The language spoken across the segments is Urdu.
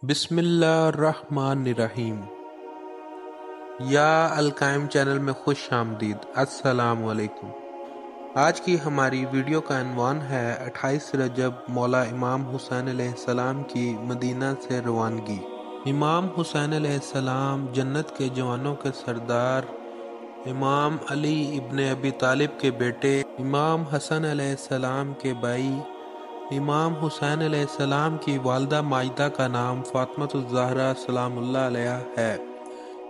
بسم اللہ الرحمن الرحیم۔ یا القائم چینل میں خوش آمدید۔ السلام علیکم۔ آج کی ہماری ویڈیو کا عنوان ہے 28 رجب مولا امام حسین علیہ السلام کی مدینہ سے روانگی۔ امام حسین علیہ السلام جنت کے جوانوں کے سردار، امام علی ابن ابی طالب کے بیٹے، امام حسن علیہ السلام کے بھائی، امام حسین علیہ السلام کی والدہ ماجدہ کا نام فاطمۃ الزہرا سلام اللہ علیہا ہے،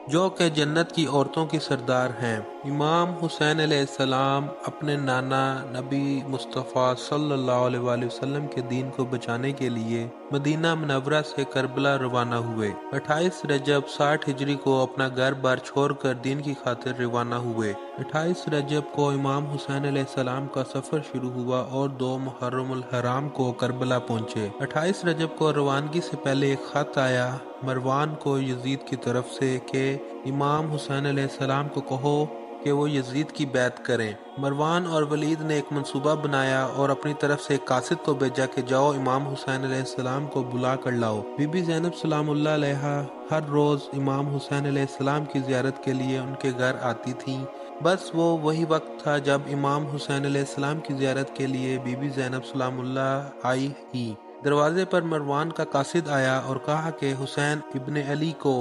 جو کہ جنت کی عورتوں کی سردار ہیں۔ امام حسین علیہ السلام اپنے نانا نبی مصطفیٰ صلی اللہ علیہ وآلہ وسلم کے دین کو بچانے کے لیے مدینہ منورہ سے کربلا روانہ ہوئے۔ 28 رجب 60 ہجری کو اپنا گھر بار چھوڑ کر دین کی خاطر روانہ ہوئے۔ 28 رجب کو امام حسین علیہ السلام کا سفر شروع ہوا اور 2 محرم الحرام کو کربلا پہنچے۔ 28 رجب کو روانگی سے پہلے ایک خط آیا مروان کو یزید کی طرف سے کہ امام حسین علیہ السلام کو کہو کہ وہ یزید کی بیعت کریں۔ مروان اور ولید نے ایک منصوبہ بنایا اور اپنی طرف سے ایک قاصد کو بھیجا کہ جاؤ امام حسین علیہ السلام کو بلا کر لاؤ۔ بی بی زینب سلام اللہ علیہا ہر روز امام حسین علیہ السلام کی زیارت کے لیے ان کے گھر آتی تھیں۔ بس وہ وہی وقت تھا جب امام حسین علیہ السلام کی زیارت کے لیے بی بی زینب سلام اللہ آئی ہی۔ دروازے پر مروان کا قاصد آیا اور کہا کہ حسین ابن علی کو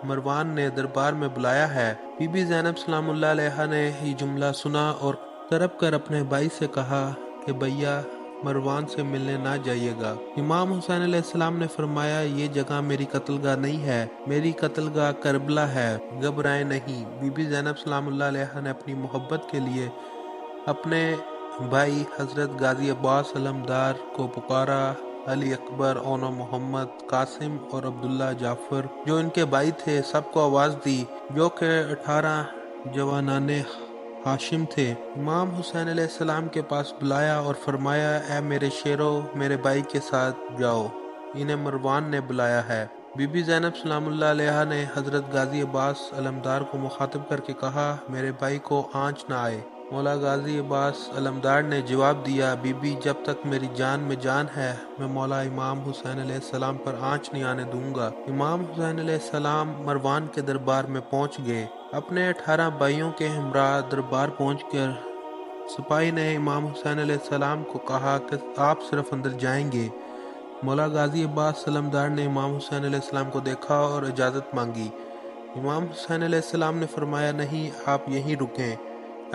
مروان نے دربار میں بلایا ہے۔ بی بی زینب سلام اللہ علیہا نے یہ جملہ سنا اور تڑپ کر اپنے بھائی سے کہا کہ بھیا مروان سے ملنے نہ جائیے گا۔ امام حسین علیہ السلام نے فرمایا یہ جگہ میری قتل گاہ نہیں ہے، میری قتل گاہ کربلا ہے، گھبرائیں نہیں۔ بی بی زینب سلام اللہ علیہا نے اپنی محبت کے لیے اپنے بھائی حضرت غازی عباس علمدار کو پکارا۔ علی اکبر، اونو محمد، قاسم اور عبداللہ جعفر جو ان کے بھائی تھے سب کو آواز دی، جو کہ 18 جوانان ہاشم تھے۔ امام حسین علیہ السلام کے پاس بلایا اور فرمایا اے میرے شیرو، میرے بھائی کے ساتھ جاؤ، انہیں مروان نے بلایا ہے۔ بی بی زینب سلام اللہ علیہا نے حضرت غازی عباس علمدار کو مخاطب کر کے کہا میرے بھائی کو آنچ نہ آئے۔ مولا غازی عباس علمدار نے جواب دیا بی بی جب تک میری جان میں جان ہے میں مولا امام حسین علیہ السلام پر آنچ نہیں آنے دوں گا۔ امام حسین علیہ السلام مروان کے دربار میں پہنچ گئے۔ اپنے 18 بھائیوں کے ہمراہ دربار پہنچ کر سپاہی نے امام حسین علیہ السلام کو کہا کہ آپ صرف اندر جائیں گے۔ مولا غازی عباس علمدار نے امام حسین علیہ السلام کو دیکھا اور اجازت مانگی۔ امام حسین علیہ السلام نے فرمایا نہیں، آپ یہیں رکیں،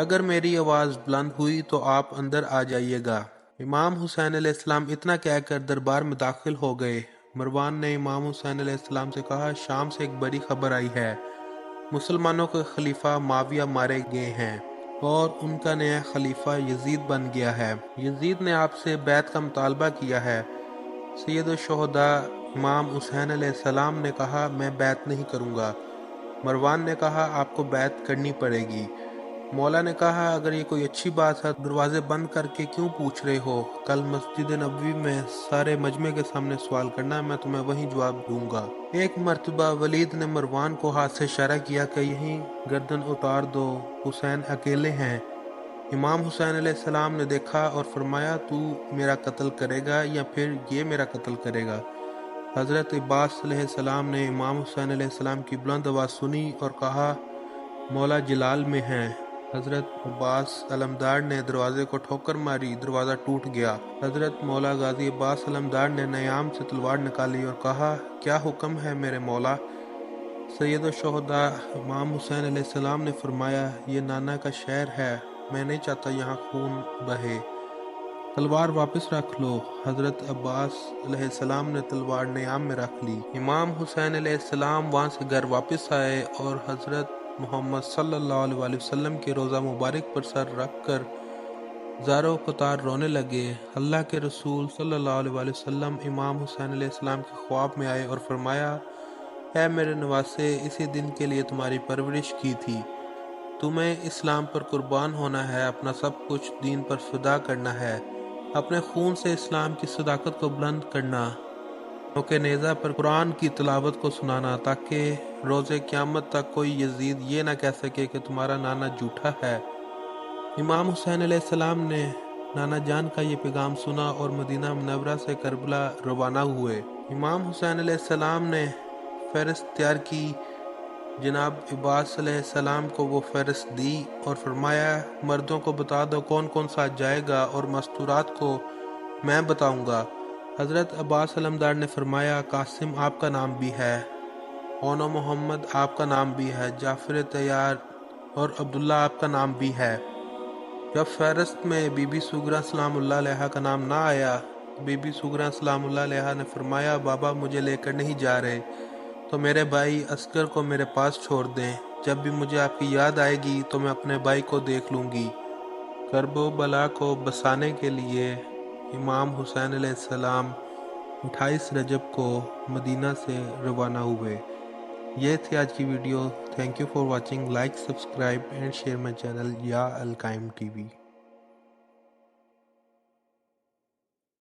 اگر میری آواز بلند ہوئی تو آپ اندر آ جائیے گا۔ امام حسین علیہ السلام اتنا کہہ کر دربار میں داخل ہو گئے۔ مروان نے امام حسین علیہ السلام سے کہا شام سے ایک بڑی خبر آئی ہے، مسلمانوں کے خلیفہ معاویہ مارے گئے ہیں اور ان کا نیا خلیفہ یزید بن گیا ہے۔ یزید نے آپ سے بیعت کا مطالبہ کیا ہے۔ سید الشہداء امام حسین علیہ السلام نے کہا میں بیعت نہیں کروں گا۔ مروان نے کہا آپ کو بیعت کرنی پڑے گی۔ مولا نے کہا اگر یہ کوئی اچھی بات ہے دروازے بند کر کے کیوں پوچھ رہے ہو؟ کل مسجد نبوی میں سارے مجمع کے سامنے سوال کرنا، میں تمہیں وہیں جواب دوں گا۔ ایک مرتبہ ولید نے مروان کو ہاتھ سے اشارہ کیا کہ یہیں گردن اتار دو، حسین اکیلے ہیں۔ امام حسین علیہ السلام نے دیکھا اور فرمایا تو میرا قتل کرے گا یا پھر یہ میرا قتل کرے گا؟ حضرت عباس علیہ السلام نے امام حسین علیہ السلام کی بلند آواز سنی اور کہا مولا جلال میں ہیں۔ حضرت عباس علمدار نے دروازے کو ٹھوکر ماری، دروازہ ٹوٹ گیا۔ حضرت مولا غازی عباس علمدار نے نیام سے تلوار نکالی اور کہا کیا حکم ہے میرے مولا؟ سید الشہداء امام حسین علیہ السلام نے فرمایا یہ نانا کا شہر ہے، میں نہیں چاہتا یہاں خون بہے، تلوار واپس رکھ لو۔ حضرت عباس علیہ السلام نے تلوار نیام میں رکھ لی۔ امام حسین علیہ السلام وہاں سے گھر واپس آئے اور حضرت محمد صلی اللہ علیہ وآلہ وسلم کے روضہ مبارک پر سر رکھ کر زارو قطار رونے لگے۔ اللہ کے رسول صلی اللہ علیہ وآلہ وسلم امام حسین علیہ السلام کے خواب میں آئے اور فرمایا اے میرے نواسے، اسی دن کے لیے تمہاری پرورش کی تھی، تمہیں اسلام پر قربان ہونا ہے، اپنا سب کچھ دین پر فدا کرنا ہے، اپنے خون سے اسلام کی صداقت کو بلند کرنا، کہ نیزہ پر قرآن کی تلاوت کو سنانا، تاکہ روز قیامت تک کوئی یزید یہ نہ کہہ سکے کہ تمہارا نانا جھوٹا ہے۔ امام حسین علیہ السلام نے نانا جان کا یہ پیغام سنا اور مدینہ منورہ سے کربلا روانہ ہوئے۔ امام حسین علیہ السلام نے فہرست تیار کی۔ جناب عباس علیہ السلام کو وہ فہرست دی اور فرمایا مردوں کو بتا دو کون کون ساتھ جائے گا اور مستورات کو میں بتاؤں گا۔ حضرت عباس علمدار نے فرمایا قاسم آپ کا نام بھی ہے، اونو محمد آپ کا نام بھی ہے، جعفر طیار اور عبداللہ آپ کا نام بھی ہے۔ جب فہرست میں بی بی سغرا سلام اللہ علیہا کا نام نہ آیا، بی بی سغرا سلام اللہ علیہا نے فرمایا بابا مجھے لے کر نہیں جا رہے تو میرے بھائی اصغر کو میرے پاس چھوڑ دیں، جب بھی مجھے آپ کی یاد آئے گی تو میں اپنے بھائی کو دیکھ لوں گی۔ کرب و بلا کو بسانے کے لیے امام حسین علیہ السلام 28 رجب کو مدینہ سے روانہ ہوئے۔ یہ تھی آج کی video. Thank you for watching. Like, subscribe and share my channel یا القائم ٹی وی۔